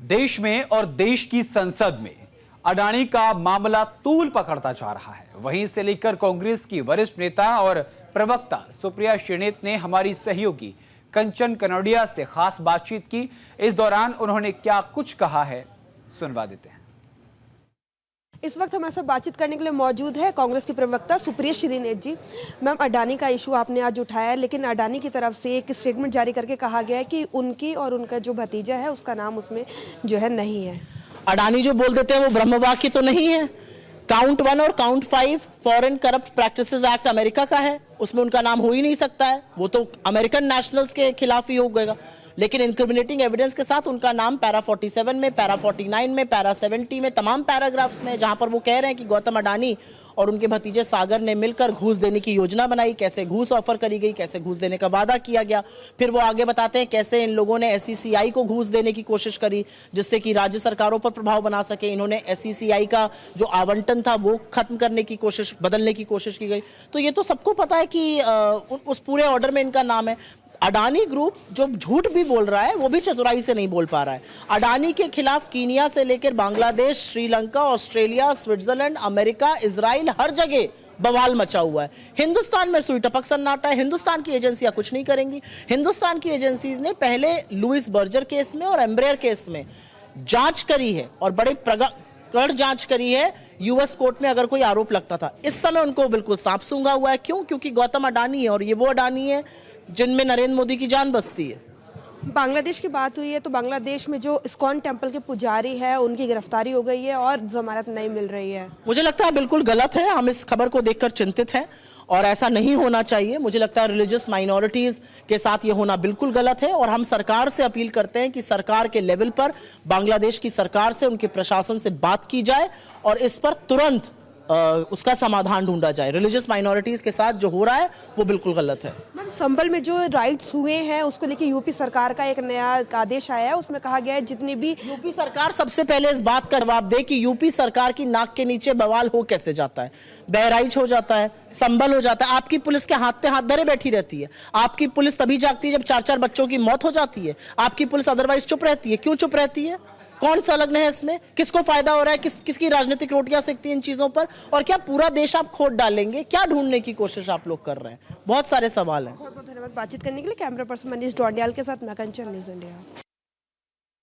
देश में और देश की संसद में अडानी का मामला तूल पकड़ता जा रहा है। वहीं से लेकर कांग्रेस की वरिष्ठ नेता और प्रवक्ता सुप्रिया श्रीनेत ने हमारी सहयोगी कंचन कनौडिया से खास बातचीत की। इस दौरान उन्होंने क्या कुछ कहा है, सुनवा देते हैं। इस वक्त हमारे साथ बातचीत करने के लिए मौजूद है कांग्रेस की प्रवक्ता सुप्रिया श्रीनेत जी। मैम, अडानी का इशू आपने आज उठाया है, लेकिन अडानी की तरफ से एक स्टेटमेंट जारी करके कहा गया है कि उनकी और उनका जो भतीजा है उसका नाम उसमें जो है नहीं है। अडानी जो बोल देते हैं वो ब्रह्मवाक्य तो नहीं है। काउंट 1 और count 5 foreign corrupt practices act America का है, उसमें उनका नाम हो ही नहीं सकता है। वो तो अमेरिकन नेशनल्स के खिलाफ ही होगा। लेकिन इंक्रिमिनेटिंग एविडेंस के साथ उनका नाम पैरा 47 में, पैरा 49 में, पैरा 70 में, तमाम पैराग्राफ्स में, जहां पर वो कह रहे हैं कि गौतम अडानी और उनके भतीजे सागर ने मिलकर घूस देने की योजना बनाई, कैसे घूस ऑफर करी गई, कैसे घूस देने का वादा किया गया। फिर वो आगे बताते हैं कैसे इन लोगों ने SECI को घूस देने की कोशिश करी जिससे कि राज्य सरकारों पर प्रभाव बना सके। इन्होंने SECI का जो आवंटन था वो खत्म करने की कोशिश, बदलने की कोशिश की गई। तो ये तो सबको पता है कि उस पूरे ऑर्डर में इनका नाम है। अडानी ग्रुप जो झूठ भी बोल रहा है वो भी चतुराई से नहीं बोल पा रहा है। अडानी के खिलाफ कीनिया से लेकर Bangladesh, Sri Lanka, Australia, Switzerland, America, Israel, हर जगह बवाल मचा हुआ है। हिंदुस्तान में सुई टपक सन्नाटा है। हिंदुस्तान की एजेंसियां कुछ नहीं करेंगी। हिंदुस्तान की एजेंसीज ने पहले लुइस बर्जर केस में और एम्ब्रेयर केस में जांच करी है और बड़े प्रगढ़ जांच करी है। US कोर्ट में अगर कोई आरोप लगता था, इस समय उनको बिल्कुल सांप सूंघा हुआ है। क्यों? क्योंकि गौतम अडानी है और ये वो अडानी है जिनमें नरेंद्र मोदी की जान बसती है। बांग्लादेश की बात हुई है तो बांग्लादेश में जो इस्कॉन टेम्पल के पुजारी है उनकी गिरफ्तारी हो गई है और जमानत नहीं मिल रही है। मुझे लगता है बिल्कुल गलत है। हम इस खबर को देखकर चिंतित हैं और ऐसा नहीं होना चाहिए। मुझे लगता है रिलीजियस माइनॉरिटीज के साथ ये होना बिल्कुल गलत है और हम सरकार से अपील करते हैं कि सरकार के लेवल पर बांग्लादेश की सरकार से, उनके प्रशासन से बात की जाए और इस पर तुरंत उसका समाधान ढूंढा जाए। रिलीजियस माइनॉरिटीज के साथ जो हो रहा है वो बिल्कुल गलत है। मैम, संभल में जो राइट्स हुए हैं उसको लेकर यूपी सरकार का एक नया आदेश आया है, उसमें कहा गया है जितनी भी यूपी सरकार सबसे पहले इस बात का जवाब दे कि यूपी सरकार की नाक के नीचे बवाल हो कैसे जाता है। बहराइच हो जाता है, संभल हो जाता है। आपकी पुलिस के हाथ पे हाथ धरे बैठी रहती है। आपकी पुलिस तभी जागती है जब 4-4 बच्चों की मौत हो जाती है। आपकी पुलिस अदरवाइज चुप रहती है। क्यों चुप रहती है? कौन संलग्न है इसमें? किसको फायदा हो रहा है? किसकी राजनीतिक रोटियां सेकती हैं इन चीजों पर? और क्या पूरा देश आप खोद डालेंगे? क्या ढूंढने की कोशिश आप लोग कर रहे हैं? बहुत सारे सवाल हैं। बहुत बहुत धन्यवाद बातचीत करने के लिए। कैमरा पर्सन मनीष डोंडियाल के साथ मैं कंचन, न्यूज़ इंडिया।